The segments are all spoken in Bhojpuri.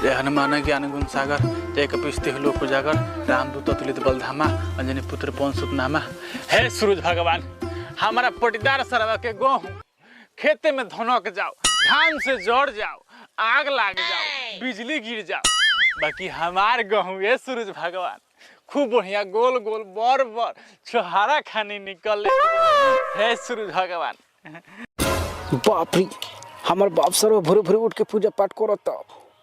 जय हनुमान ज्ञान गुण सागर, जय कपिस्ते लोक उजागर, रामदूत अतुलित बलधामा, अंजनी पुत्र पवन सुत नामा। हे सूरज भगवान, हमारा पटीदार सरवा के गेहूं खेते में धनक जाओ, घाम से जड़ जाओ, आग लाग जाओ, बिजली गिर जाओ, बाकी हमार गेहूं ये सूरज भगवान खूब बढ़िया गोल गोल बर बर छोहारा खानी निकले। हे सूरज भगवान। बाप रे, हमार बाप सर भोरे भोरे उठ के पूजा पाठ करत,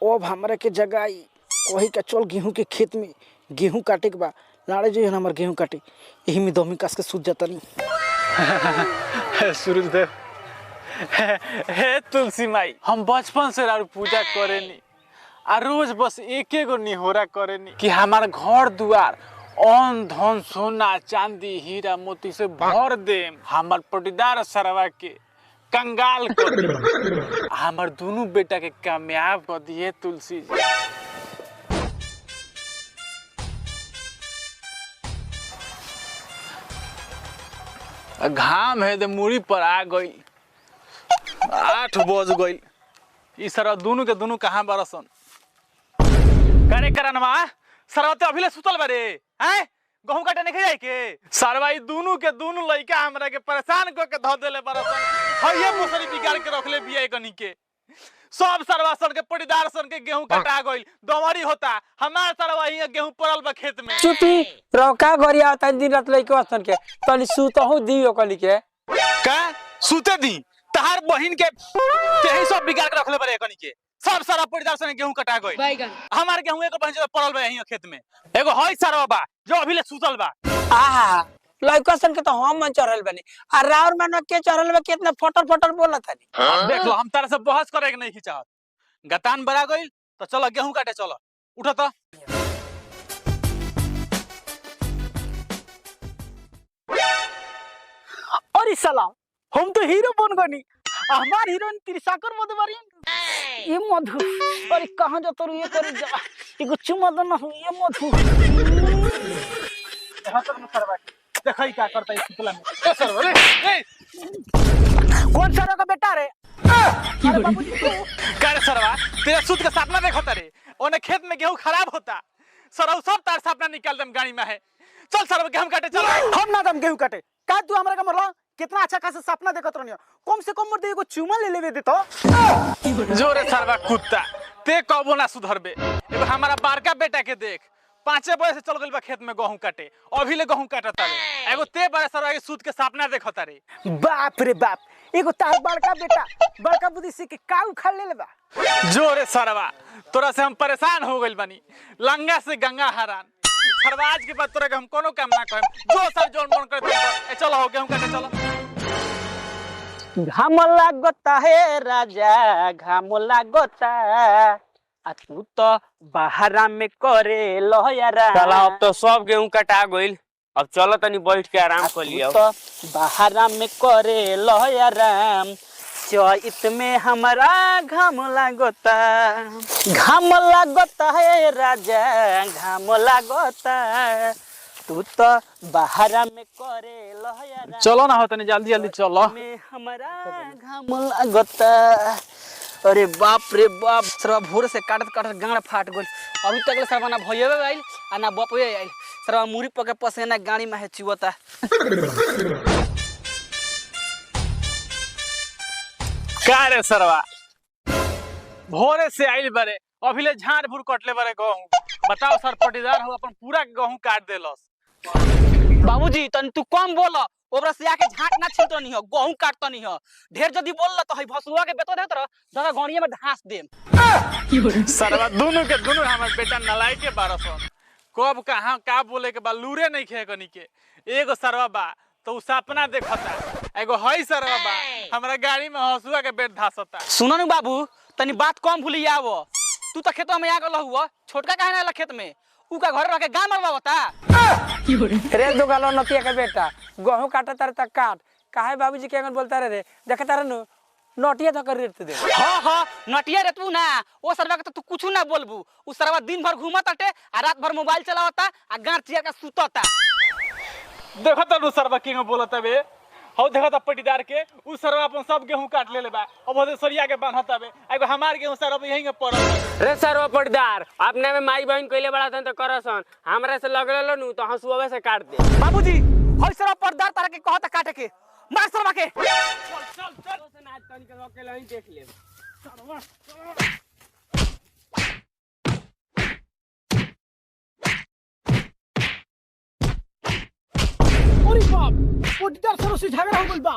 अब हमारा के जगाई वही का चल गेहूं के खेत में गेहूं काटे के बा। लाड़े जो है हमार गेहूं काटे, यही में दमी कास के सूझ जाता नहीं। सूरज देव, हे तुलसी माई, हम बचपन से पूजा करेनी आ रोज बस एक गो निहोरा करेनी कि हमार घर दुआर अन्न धन सोना चांदी हीरा मोती से भर दे, हमार पटीदार सरवा के कंगाल कर दे, हमार दोनों बेटा के कामयाब कर दिए तुलसी जी। घाम है दे मुड़ी पर आ गई, 8 बज गई। इस सरवा दोनों के दोनों कहाँ बरसन? करे करनवा सरवा ते अभिले सुतल बारे हैं, गहूं काटे नहीं जाए के सरवा दोनों के दोनों लइका हमरा के परेशान क के ध देले बरसन। हइये मोसरी बिगाड़ के रखले बिया कनी के। सब सरवा सन के पटीदार सन के गेहूं कटा गइल, दमरी होता, हमार सरवा ही गेहूं पड़ल बा खेत में। चुपी रोका गरिया त दिन रात लइके वसन के तनी सुतहु दियो कली के का सुते दी? तहार बहिन के तेही सब बिगाड़ के रखले बारे कनी के। सब सारा पटीदार सन गेहूं कटा गइल, हमार गेहूं एक बहिन पड़ल बा यही खेत में। एगो हई सरवा बा जो अभिले सुतल बा। आहा लइका सन के तो हम मन चढ़ल बनी आ राउर मन के चढ़ल बा, कितना फटर फटर बोलत हनी। देख लो, हम तारा से बहस करे के नहीं खिचावत। गतान बरा गइल तो चलो गेहूं काटे चलो, उठो तो। अरे सलाम, हम तो हीरो बन गनी, हमार हीरोइन त्रिशाकर मधुबारी ये मधु। अरे कहाँ जातो रे, ये करे जा एगो चुमा दो ना ये मधु। हाथ में सरवा देखई का करता है सुतला में। ए सरवा रे, ए कौन सरवा का बेटा रे? अरे बाबूजी का रे सरवा, तेरा सूत का सपना देखता रे, ओने खेत में गेहूं खराब होता, सरवा सब तार सपना निकाल दम गाड़ी में है। चल सरवा गेहूं काटे चल। हम ना दम गेहूं काटे का, तू हमरा का मरला कितना अच्छा खासा सपना देखत रहनी, कम से कम मर दे एगो चुमा ले लेवे दे तो। जोरे सरवा कुत्ता, ते कबो ना सुधरबे। एगो हमारा बारका बेटा के देख, 5 बजे से चल गइल बा खेत में गेहूं काटे, अभी ले गेहूं काटता रे। एगो ते बड़े सरवा के सूत के सपना देखता रे। बाप रे बाप, एगो तार बड़का बेटा बड़का बुद्धि से के का उखाड़ ले बा। जोरे सरवा, तोरा से हम परेशान हो गइल बानी, लंगा से गंगा हरान। सरवा आज के बाद तोरा के हम कोनो काम ना करम, जो सर जोन मन करे तो। ए चलो हो गेहूं काटे चलो। घाम लागता है राजा, घाम लागता आ तू तो बाहरा में करे लहयारा। चला अब तो सब गेहूं कटा गइल, अब चलो तनी बैठ के आराम कर लियो। तो बाहरा में करे लहयारा, चैत में हमारा घाम लागता, घाम लागता है राजा, घाम लागता तू तो बाहरा में करे लहयारा। चलो ना हो तनी जल्दी जल्दी चलो। में हमारा घाम लागता। अरे बाप रे बाप, सरवा भोर से काटत काटत गाड़ फाट गइल, अभी तक ले सरवा ना भइयबे आइल आ ना बपवे आइल। सरवा मुरी पके पसेना गाड़ी में है चुवता। का रे सरवा, भोरे से आइल बारे, अभी ले झाड़ भूर कटले बारे गेहूं। बताओ सर, पटीदार हो अपन पूरा गेहूं काट देलस। बाबूजी तन तू कम बोल, ओकरा से आके झाट ना छिलत नहीं हो, गेहूं काटत नहीं हो। ढेर जदी बोल ल तो हई भसुआ के बेतो देत रह, जगह गणिया में ढास देम। सरवा दोनों के दोनों हमार बेटा नलाई के बारसन, कब कहां का बोले के बा लूरे नहीं खे कनी के। एगो सरवा बा तो उ सपना देखता, एगो हई सरवा बा हमरा गाड़ी में हसुआ के बेट धासता। सुनो न बाबू, तनी बात कम भूली आवो। तू तो खेतवा में आ गल हुआ, छोटका काहे ना खेत में, उ का घर रह के गान मरवा बता। रे दो गालो नतिया के बेटा गेहूं काटा तारे तक काट, काहे बाबूजी के अंगन बोलता रे देखे तारे नु नटिया धकर रेट दे। हां हां नटिया रे तू ना, ओ सरवा के तू कुछ ना बोलबू। उ सरवा दिन भर घूमत अटे आ रात भर मोबाइल चलावता आ गांठ चिया के सुतता। देखो तो सरवा किंग बोलता बे, हौ देखा था पटीदार के उ सरवा अपन सब गेहूं काट ले बा अब ओदे सरिया के बांधत आबे एगो हमार गेहूं सर अब यहीं के पड़ल रे सर पटदार अपने में माई बहन कइले बड़ा तन तो करसन हमरा से लगल नु तो हंसुआवे से काट दे बाबूजी हई सरवा पर्दार तारा के कहता काटे के मार सरवा के से नाच तन के अकेले ही देख ले अरे बाप पटीदार सरो से झगड़ा हो गइल बा